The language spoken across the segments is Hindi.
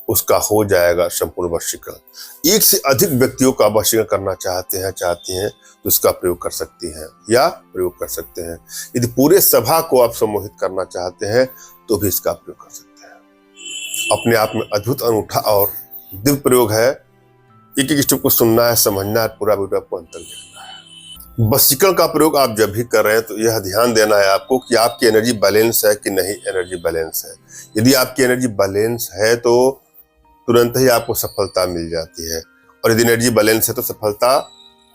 उसका हो जाएगा संपूर्ण वशीकरण। एक से अधिक व्यक्तियों का वशीकरण करना चाहती हैं तो इसका प्रयोग कर सकती हैं या प्रयोग कर सकते हैं। यदि पूरे सभा को आप सम्मोहित करना चाहते हैं तो भी इसका प्रयोग कर सकते हैं। अपने आप में अद्भुत, अनूठा और दिव्य प्रयोग है। एक एक स्टेप को सुनना है, समझना है, पूरा वीडियो आपको अंतर देखना है। वशीकरण का प्रयोग आप जब भी कर रहे हैं तो यह ध्यान देना है आपको कि आपकी एनर्जी बैलेंस है कि नहीं एनर्जी बैलेंस है। यदि आपकी एनर्जी बैलेंस है तो तुरंत ही आपको सफलता मिल जाती है, और यदि एनर्जी बैलेंस है तो सफलता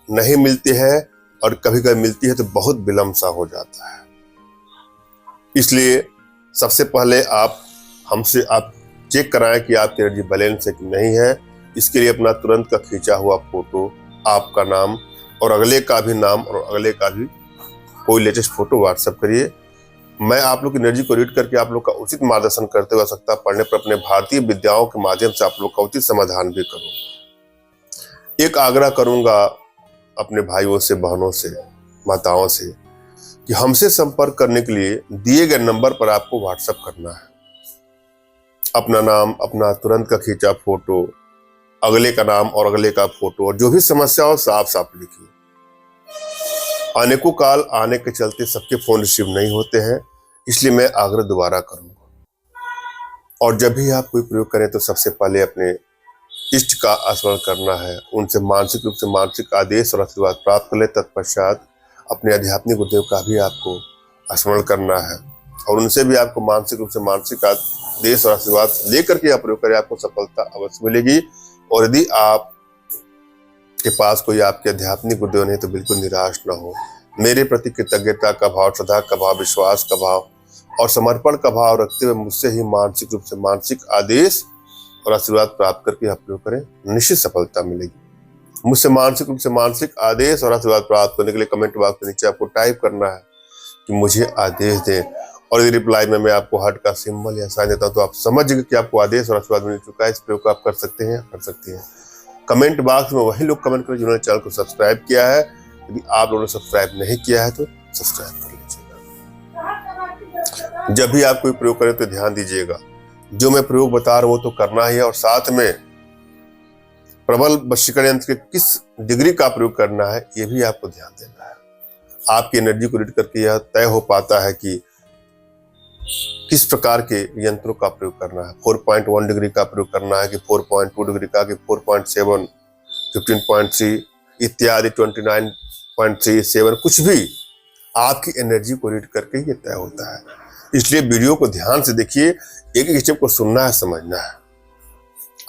नहीं मिलती है, और कभी कभी मिलती है तो बहुत विलंब सा हो जाता है। इसलिए सबसे पहले आप हमसे आप चेक कराएं कि आपकी एनर्जी बैलेंस है कि नहीं है। इसके लिए अपना तुरंत का खींचा हुआ फोटो, आपका नाम और अगले का भी नाम और अगले का भी कोई लेटेस्ट फोटो व्हाट्सएप करिए। मैं आप लोग की एनर्जी को रीड करके आप लोग का उचित मार्गदर्शन करते हुए आवश्यकता पड़ने पर अपने भारतीय विद्याओं के माध्यम से आप लोग का उचित समाधान भी करूंगा। एक आग्रह करूंगा अपने भाइयों से, बहनों से, माताओं से कि हमसे संपर्क करने के लिए दिए गए नंबर पर आपको व्हाट्सएप करना है। अपना नाम, अपना तुरंत का खींचा फोटो, अगले का नाम और अगले का फोटो, और जो भी समस्या हो साफ साफ लिखिए। अनेकों कॉल आने के चलते सबके फोन रिसीव नहीं होते हैं, इसलिए मैं आग्रह दोबारा करूंगा। और जब भी आप कोई प्रयोग करें तो सबसे पहले अपने इष्ट का स्मरण करना है, उनसे मानसिक रूप से मानसिक आदेश और आशीर्वाद प्राप्त कर ले। तत्पश्चात अपने आध्यात्मिक गुरुदेव का भी आपको स्मरण करना है, और उनसे भी आपको मानसिक रूप से मानसिक आदेश और आशीर्वाद लेकर के आप प्रयोग करें, आपको सफलता अवश्य मिलेगी। और यदि आप के पास कोई आपके आध्यात्मिक गुरुदेव नहीं तो बिल्कुल निराश ना हो। मेरे प्रति कृतज्ञता का भाव, श्रद्धा का भाव, विश्वास का भाव और समर्पण का भाव रखते हुए मुझसे ही मानसिक रूप से मानसिक आदेश और आशीर्वाद प्राप्त करके आप प्रयोग करें, निश्चित सफलता मिलेगी। मुझसे मानसिक रूप से मानसिक आदेश और आशीर्वाद प्राप्त करने के लिए कमेंट बॉक्स के नीचे आपको टाइप करना है कि मुझे आदेश दें, और यदि रिप्लाई में मैं आपको हार्ट का सिंबल या साइन देता हूं तो आप समझ गए कि आपको आदेश और आशीर्वाद मिल चुका है। इस प्रयोग को आप कर सकते हैं, कर सकती हैं। कमेंट बॉक्स में वही लोग कमेंट करें जिन्होंने चैनल को सब्सक्राइब किया है। यदि आप लोगों ने सब्सक्राइब नहीं किया है तो सब्सक्राइब कर लीजिएगा। जब भी आप कोई प्रयोग करें तो ध्यान दीजिएगा, जो मैं प्रयोग बता रहा हूं तो करना ही है, और साथ में प्रबल वशीकरण यंत्र के किस डिग्री का प्रयोग करना है ये भी आपको ध्यान देना है। आपकी एनर्जी को रीड करके यह तय हो पाता है कि किस प्रकार के यंत्रों का प्रयोग करना है। 4.1 डिग्री का प्रयोग करना है कि 4.2 डिग्री का, कि 4.7, 15.3 इत्यादि, 29.37, कुछ भी आपकी एनर्जी को रीड करके ये तय होता है। इसलिए वीडियो को ध्यान से देखिए, एक एक स्टेप को सुनना है, समझना है।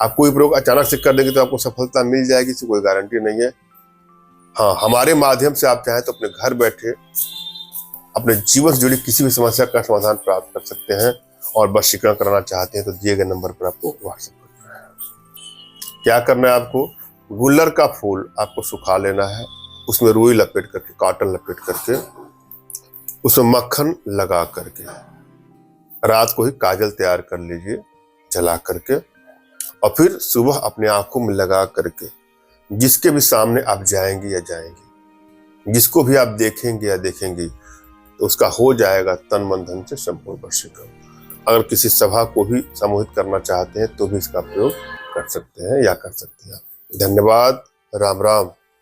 आप कोई प्रयोग अचानक से कर देंगे तो आपको सफलता मिल जाएगी, इसकी कोई गारंटी नहीं है। हाँ, हमारे माध्यम से आप चाहें तो अपने घर बैठे अपने जीवन से जुड़ी किसी भी समस्या का समाधान प्राप्त कर सकते हैं, और वशीकरण कराना चाहते हैं तो दिए गए नंबर पर आपको व्हाट्सएप करना है। क्या करना है आपको, गुल्लर का फूल आपको सुखा लेना है, उसमें रुई लपेट करके, कॉटन लपेट करके, उसमें मक्खन लगा करके रात को ही काजल तैयार कर लीजिए जला करके, और फिर सुबह अपने आंखों में लगा करके जिसके भी सामने आप जाएंगे या जाएंगे, जिसको भी आप देखेंगे या देखेंगी, तो उसका हो जाएगा तन मन धन से संपूर्ण वशीकरण। अगर किसी सभा को भी सम्मोहित करना चाहते हैं तो भी इसका प्रयोग कर सकते हैं या कर सकते हैं। धन्यवाद। राम राम।